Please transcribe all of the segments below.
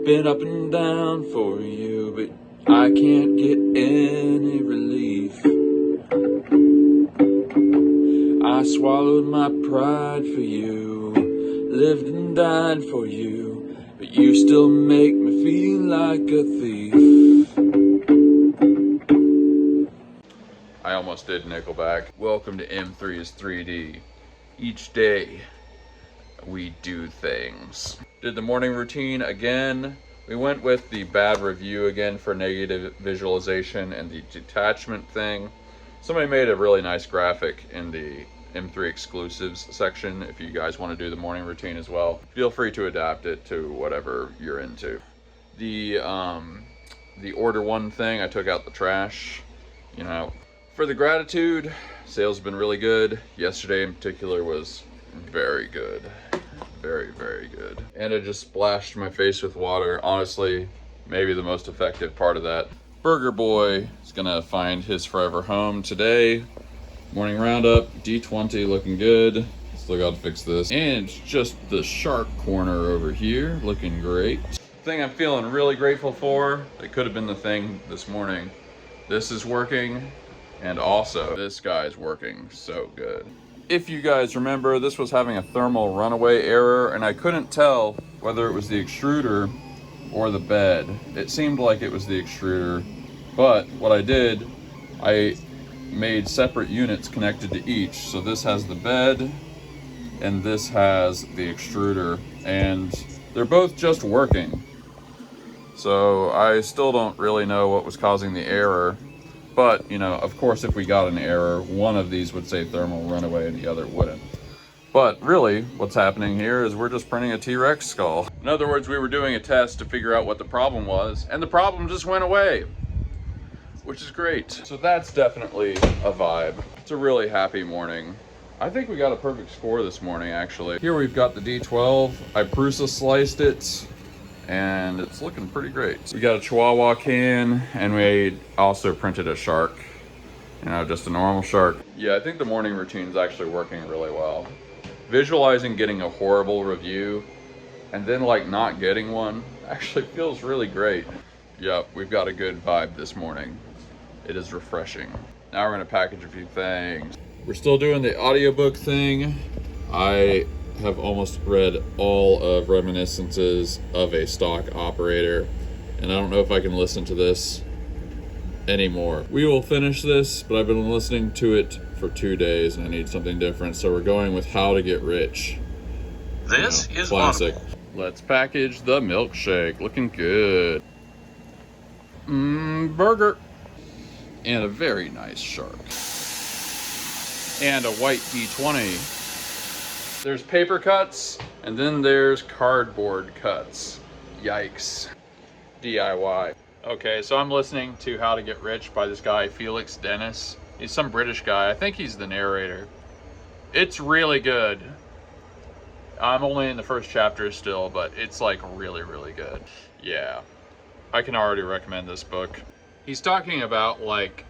Been up and down for you, but I can't get any relief. I swallowed my pride for you, lived and died for you, but you still make me feel like a thief. I almost did Nickelback. Welcome to M3's 3D. Each day, we do things. Did the morning routine again. We went with the bad review again for negative visualization and the detachment thing. Somebody made a really nice graphic in the M3 exclusives section. If you guys want to do the morning routine as well, feel free to adapt it to whatever you're into. The order one thing, I took out the trash. You know, for the gratitude, sales have been really good. Yesterday in particular was very good. Very, very good. And I just splashed my face with water. Honestly, maybe the most effective part of that. Burger Boy is gonna find his forever home today. Morning roundup, D20 looking good. Still gotta fix this. And it's just the shark corner over here, looking great. Thing I'm feeling really grateful for, it could have been the thing this morning. This is working, and also this guy's working so good. If you guys remember, this was having a thermal runaway error, and I couldn't tell whether it was the extruder or the bed. It seemed like it was the extruder, but what I did, I made separate units connected to each. So this has the bed, and this has the extruder, and they're both just working. So I still don't really know what was causing the error. But, you know, of course, if we got an error, one of these would say thermal runaway and the other wouldn't. But really, what's happening here is we're just printing a T-Rex skull. In other words, we were doing a test to figure out what the problem was, and the problem just went away, which is great. So that's definitely a vibe. It's a really happy morning. I think we got a perfect score this morning, actually. Here we've got the D12. I Prusa sliced it, and it's looking pretty great. We got a Chihuahua can, and we also printed a shark. You know, just a normal shark. Yeah, I think the morning routine is actually working really well. Visualizing getting a horrible review, and then like not getting one, actually feels really great. Yep, we've got a good vibe this morning. It is refreshing. Now we're gonna package a few things. We're still doing the audiobook thing. I have almost read all of Reminiscences of a Stock Operator, and I don't know if I can listen to this anymore. We will finish this, but I've been listening to it for 2 days and I need something different, so we're going with How to Get Rich. This is classic. Let's package the milkshake. Looking good. Burger. And a very nice shark. And a white D20. There's paper cuts, and then there's cardboard cuts. Yikes. DIY. Okay, so I'm listening to How to Get Rich by this guy, Felix Dennis. He's some British guy. I think he's the narrator. It's really good. I'm only in the first chapter still, but it's like really, really good. Yeah, I can already recommend this book. He's talking about like,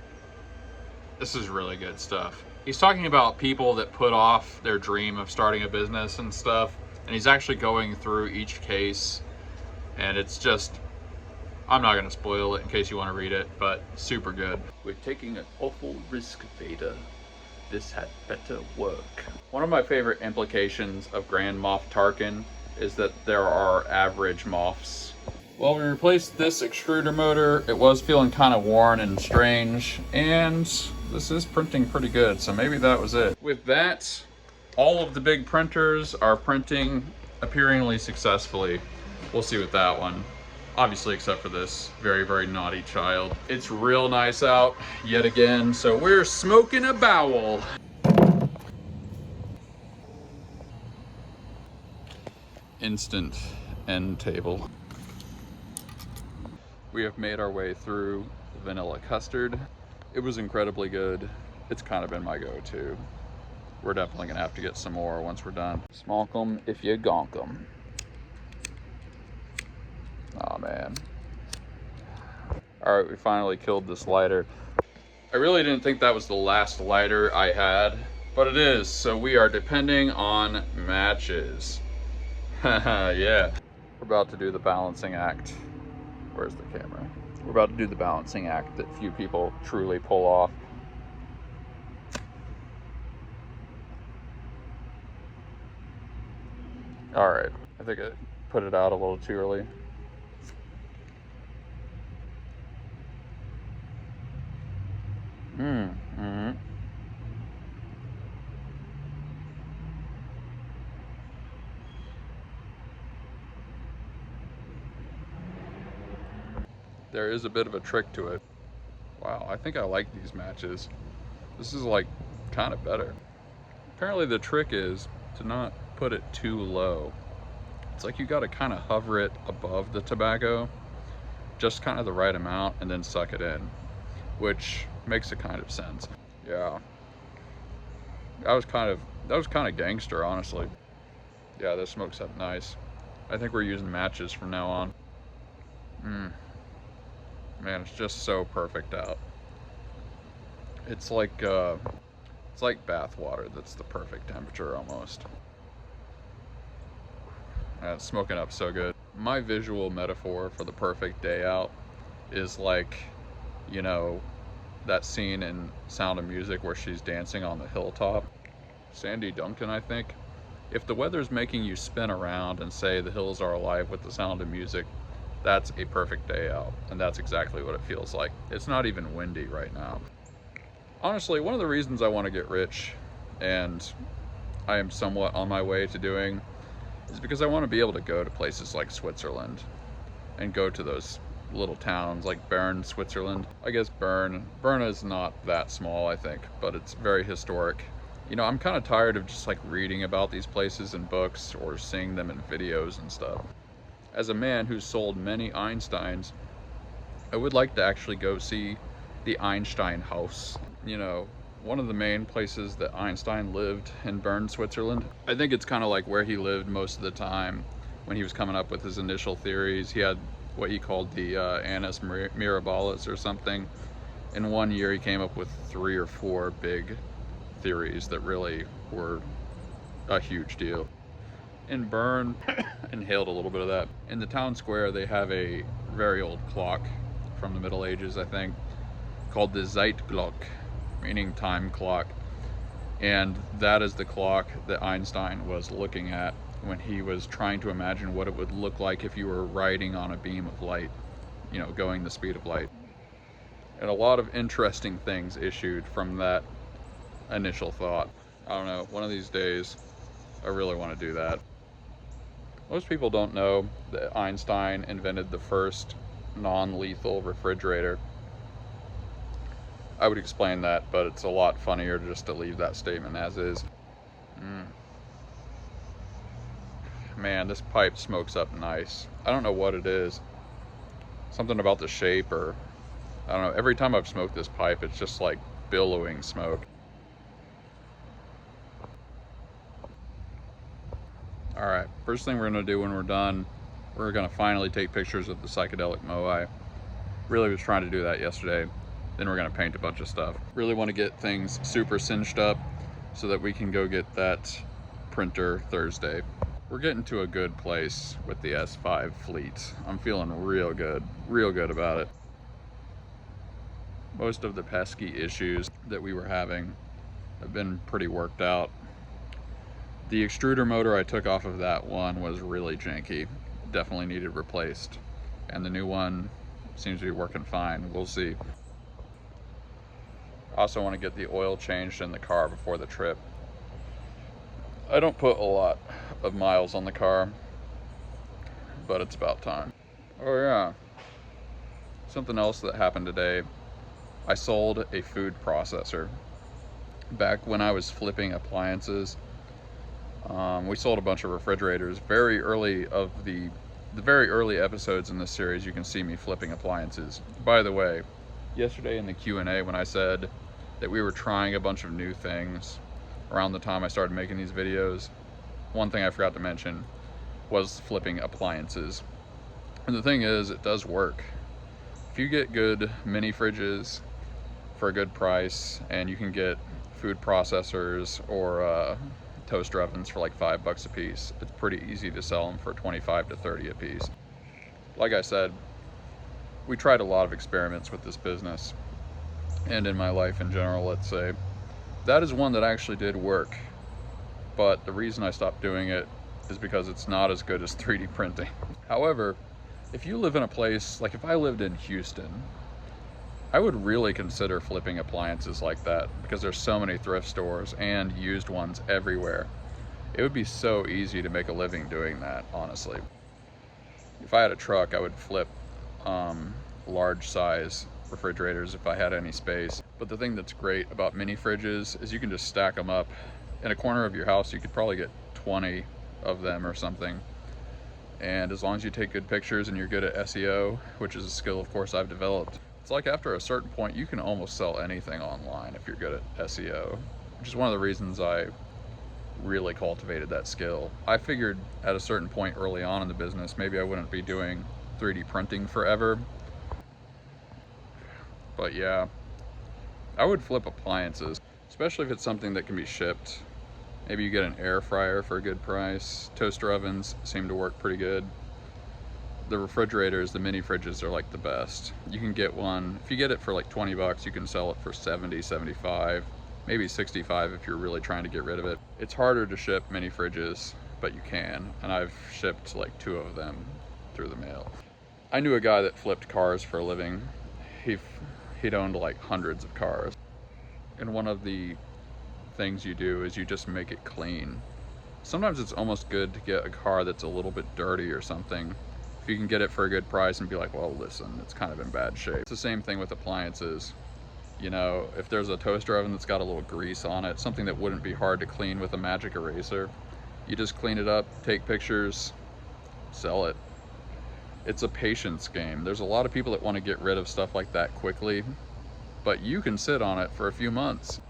this is really good stuff. He's talking about people that put off their dream of starting a business and stuff. And he's actually going through each case. And it's just, I'm not going to spoil it in case you want to read it, but super good. We're taking an awful risk, Vader. This had better work. One of my favorite implications of Grand Moff Tarkin is that there are average Moffs. Well, we replaced this extruder motor. It was feeling kind of worn and strange, and this is printing pretty good, so maybe that was it. With that, all of the big printers are printing appearingly successfully. We'll see with that one. Obviously, except for this very, very naughty child. It's real nice out yet again, so we're smoking a bowel. Instant end table. We have made our way through vanilla custard. It was incredibly good. It's kind of been my go-to. We're definitely gonna have to get some more once we're done. Smonk 'em if you gonk 'em. Oh man. All right, we finally killed this lighter. I really didn't think that was the last lighter I had, but it is, so we are depending on matches. Yeah. We're about to do the balancing act. Where's the camera? We're about to do the balancing act that few people truly pull off. All right, I think I put it out a little too early. There is a bit of a trick to it. Wow, I think I like these matches. This is like kind of better. Apparently the trick is to not put it too low. It's like you gotta kind of hover it above the tobacco, just kind of the right amount, and then suck it in, which makes a kind of sense. Yeah, that was kind of gangster, honestly. Yeah, this smokes up nice. I think we're using matches from now on. Man, it's just so perfect out. It's like bath water that's the perfect temperature almost. It's smoking up so good. My visual metaphor for the perfect day out is like, you know, that scene in Sound of Music where she's dancing on the hilltop. Sandy Duncan, I think. If the weather's making you spin around and say the hills are alive with the sound of music, that's a perfect day out, and that's exactly what it feels like. It's not even windy right now. Honestly, one of the reasons I want to get rich, and I am somewhat on my way to doing, is because I want to be able to go to places like Switzerland and go to those little towns like Bern, Switzerland. I guess Bern is not that small, I think, but it's very historic. You know, I'm kind of tired of just like reading about these places in books or seeing them in videos and stuff. As a man who's sold many Einsteins, I would like to actually go see the Einstein house. You know, one of the main places that Einstein lived in Bern, Switzerland. I think it's kind of like where he lived most of the time when he was coming up with his initial theories. He had what he called the annus mirabilis or something. In one year he came up with 3 or 4 big theories that really were a huge deal. In Bern, inhaled a little bit of that. In the town square they have a very old clock from the Middle Ages, I think, called the Zeitglock, meaning time clock. And that is the clock that Einstein was looking at when he was trying to imagine what it would look like if you were riding on a beam of light, you know, going the speed of light. And a lot of interesting things issued from that initial thought. I don't know, one of these days I really want to do that. Most people don't know that Einstein invented the first non-lethal refrigerator. I would explain that, but it's a lot funnier just to leave that statement as is. Man, this pipe smokes up nice. I don't know what it is. Something about the shape, or I don't know. Every time I've smoked this pipe, it's just like billowing smoke. All right, first thing we're gonna do when we're done, we're gonna finally take pictures of the psychedelic moai. Really was trying to do that yesterday. Then we're gonna paint a bunch of stuff. Really want to get things super cinched up so that we can go get that printer Thursday. We're getting to a good place with the S5 fleet. I'm feeling real good about it. Most of the pesky issues that we were having have been pretty worked out. The extruder motor I took off of that one was really janky. Definitely needed replaced. And the new one seems to be working fine. We'll see. I also want to get the oil changed in the car before the trip. I don't put a lot of miles on the car, but it's about time. Oh yeah. Something else that happened today. I sold a food processor. Back when I was flipping appliances, we sold a bunch of refrigerators. Very early of the very early episodes in this series, you can see me flipping appliances. By the way, yesterday in the Q&A when I said that we were trying a bunch of new things around the time I started making these videos, one thing I forgot to mention was flipping appliances. And the thing is, it does work. If you get good mini fridges for a good price, and you can get food processors or toaster ovens for like $5 a piece. It's pretty easy to sell them for 25 to 30 a piece. Like I said, we tried a lot of experiments with this business, and in my life in general, let's say. That is one that actually did work, but the reason I stopped doing it is because it's not as good as 3D printing. However, if you live in a place, like if I lived in Houston, I would really consider flipping appliances like that, because there's so many thrift stores and used ones everywhere. It would be so easy to make a living doing that, honestly. If I had a truck, I would flip large size refrigerators if I had any space. But the thing that's great about mini fridges is you can just stack them up. In a corner of your house, you could probably get 20 of them or something. And as long as you take good pictures and you're good at SEO, which is a skill of course I've developed, it's like after a certain point you can almost sell anything online if you're good at SEO, which is one of the reasons I really cultivated that skill. I figured at a certain point early on in the business, maybe I wouldn't be doing 3D printing forever. But yeah, I would flip appliances, especially if it's something that can be shipped. Maybe you get an air fryer for a good price. Toaster ovens seem to work pretty good. The refrigerators, the mini fridges are like the best. You can get one, if you get it for like 20 bucks, you can sell it for 70, 75, maybe 65 if you're really trying to get rid of it. It's harder to ship mini fridges, but you can, and I've shipped like 2 of them through the mail. I knew a guy that flipped cars for a living. He'd owned like hundreds of cars. And one of the things you do is you just make it clean. Sometimes it's almost good to get a car that's a little bit dirty or something. If you can get it for a good price and be like, well, listen, it's kind of in bad shape. It's the same thing with appliances. You know, if there's a toaster oven that's got a little grease on it, something that wouldn't be hard to clean with a magic eraser, you just clean it up, take pictures, sell it. It's a patience game. There's a lot of people that want to get rid of stuff like that quickly, but you can sit on it for a few months.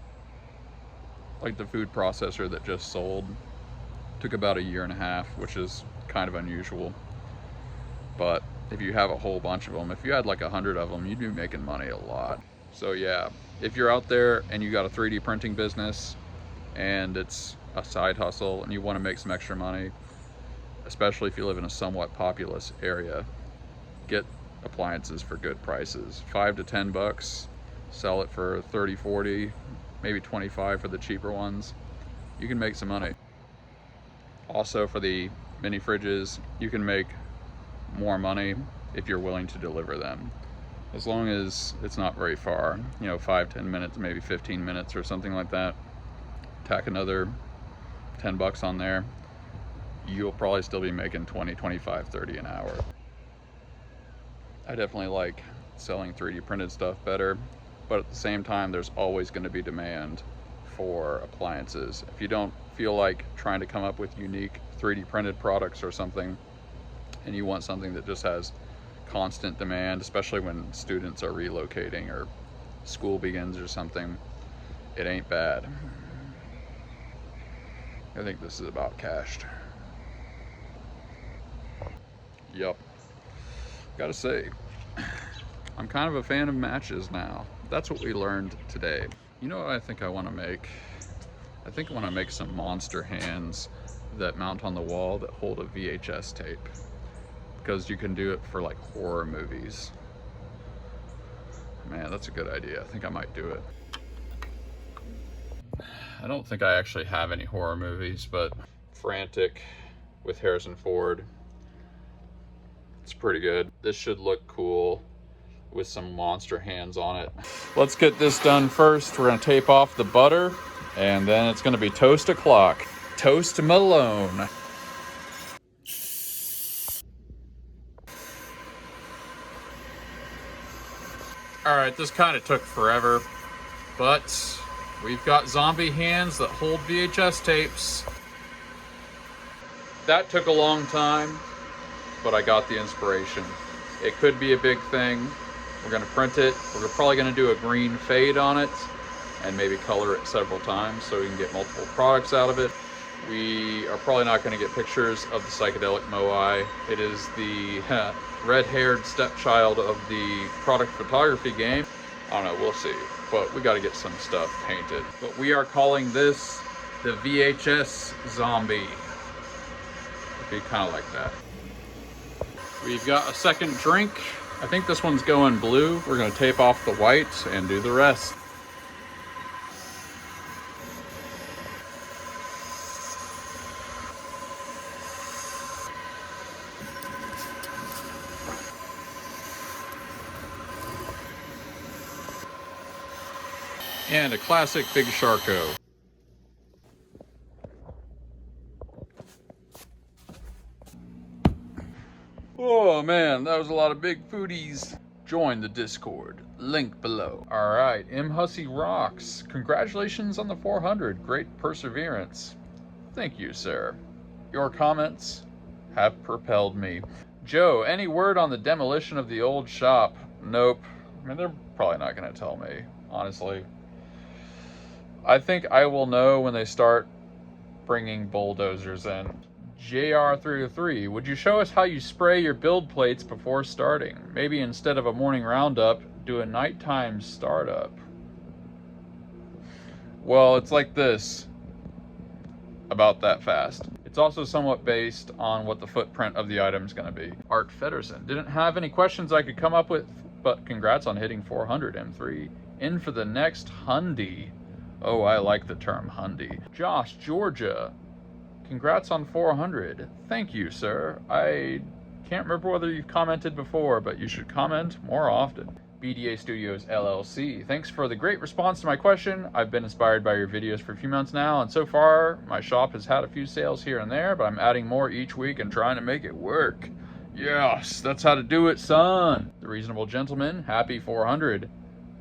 Like the food processor that just sold took about 1.5 years, which is kind of unusual. But if you have a whole bunch of them, if you had like 100 of them, you'd be making money a lot. So yeah, if you're out there and you got a 3D printing business and it's a side hustle and you want to make some extra money, especially if you live in a somewhat populous area, get appliances for good prices. 5 to 10 bucks, sell it for 30, 40, maybe 25 for the cheaper ones. You can make some money. Also for the mini fridges, you can make more money if you're willing to deliver them. As long as it's not very far, you know, 5-10 minutes, maybe 15 minutes or something like that. Tack another 10 bucks on there. You'll probably still be making 20, 25, 30 an hour. I definitely like selling 3D printed stuff better, but at the same time, there's always going to be demand for appliances. If you don't feel like trying to come up with unique 3D printed products or something, and you want something that just has constant demand, especially when students are relocating or school begins or something, it ain't bad. I think this is about cached. Yup. Gotta say, I'm kind of a fan of matches now. That's what we learned today. You know what I think I want to make? I think I want to make some monster hands that mount on the wall that hold a VHS tape, because you can do it for like horror movies. Man, that's a good idea. I think I might do it. I don't think I actually have any horror movies, but Frantic with Harrison Ford, it's pretty good. This should look cool with some monster hands on it. Let's get this done first. We're gonna tape off the butter, and then it's gonna be toast o'clock. Toast Malone. All right, this kind of took forever, but we've got zombie hands that hold VHS tapes. That took a long time, but I got the inspiration. It could be a big thing. We're gonna print it. We're probably gonna do a green fade on it and maybe color it several times so we can get multiple products out of it. We are probably not gonna get pictures of the psychedelic moai. It is the red-haired stepchild of the product photography game. I don't know, we'll see. But we gotta get some stuff painted. But we are calling this The VHS zombie. It'd be kind of like that. We've got a second drink. I think this one's going blue. We're gonna tape off the white and do the rest. And a classic Big Sharko. Oh man, that was a lot of big foodies. Join the Discord, link below. All right, M. Hussey rocks. Congratulations on the 400, great perseverance. Thank you, sir. Your comments have propelled me. Joe, any word on the demolition of the old shop? Nope. I mean, they're probably not gonna tell me, honestly. I think I will know when they start bringing bulldozers in. JR303, would you show us how you spray your build plates before starting? Maybe instead of a morning roundup, do a nighttime startup. Well, it's like this. About that fast. It's also somewhat based on what the footprint of the item is going to be. Art Fedderson, didn't have any questions I could come up with, but congrats on hitting 400 M3. In for the next Hyundai. Oh, I like the term Hyundai. Josh, Georgia. Congrats on 400. Thank you, sir. I can't remember whether you've commented before, but you should comment more often. BDA Studios LLC. Thanks for the great response to my question. I've been inspired by your videos for a few months now, and so far, my shop has had a few sales here and there, but I'm adding more each week and trying to make it work. Yes, that's how to do it, son. The Reasonable Gentleman, happy 400.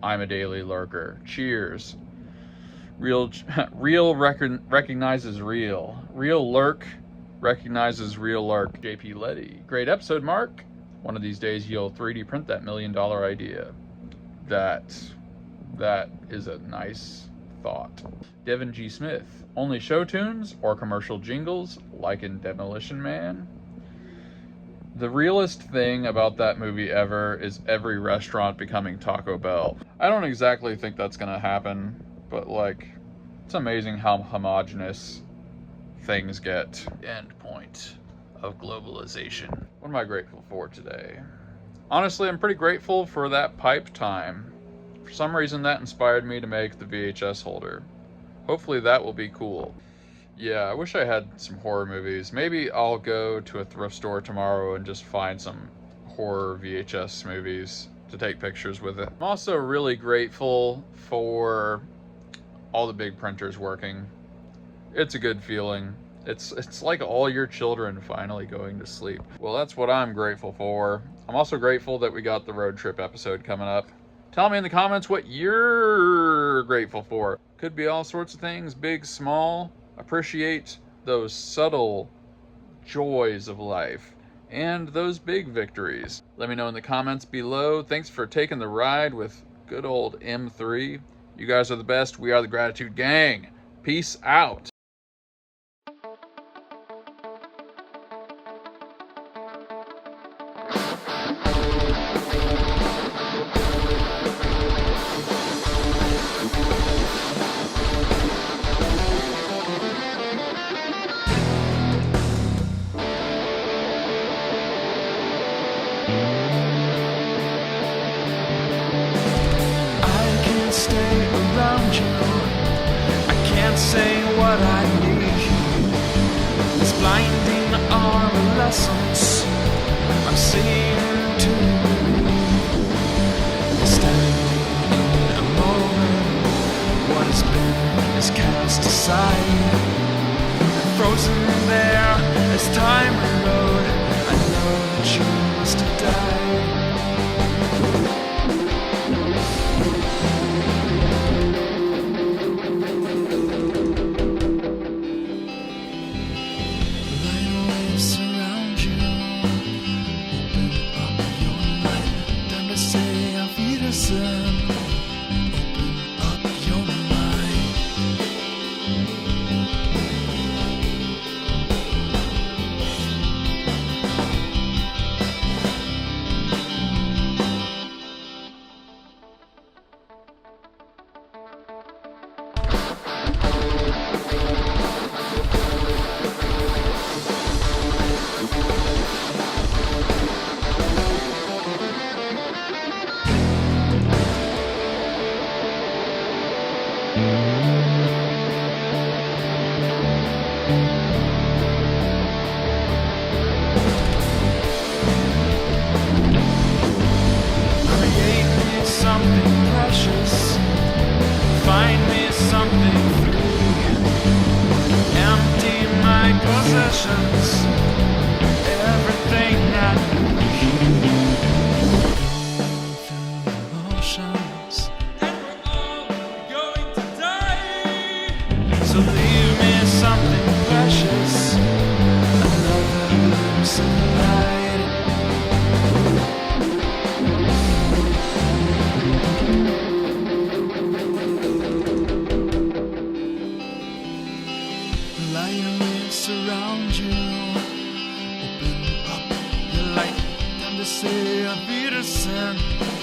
I'm a daily lurker. Cheers. Real recognizes real. Real lurk recognizes real lurk. JP Letty. Great episode, Mark. One of these days you'll 3D print that $1 million idea. That is a nice thought. Devin G. Smith. Only show tunes or commercial jingles like in Demolition Man? The realest thing about that movie ever is every restaurant becoming Taco Bell. I don't exactly think that's gonna happen, but like, it's amazing how homogenous things get. End point of globalization. What am I grateful for today? Honestly, I'm pretty grateful for that pipe time. For some reason that inspired me to make the VHS holder. Hopefully that will be cool. Yeah, I wish I had some horror movies. Maybe I'll go to a thrift store tomorrow and just find some horror VHS movies to take pictures with it. I'm also really grateful for all the big printers working. It's a good feeling. It's like all your children finally going to sleep. Well, that's what I'm grateful for. I'm also grateful that we got the road trip episode coming up. Tell me in the comments what you're grateful for. Could be all sorts of things, big, small. Appreciate those subtle joys of life and those big victories. Let me know in the comments below. Thanks for taking the ride with good old M3. You guys are the best. We are the Gratitude Gang. Peace out. Stay around you. I can't say what I need. It's blinding our lessons. I'm seeing to standing in a moment. What has been is cast aside, frozen there as time rode. I know that you must have died. So leave me something precious, another glimpse of light. Lions surround you, open up your light, time to say a Wiedersehen.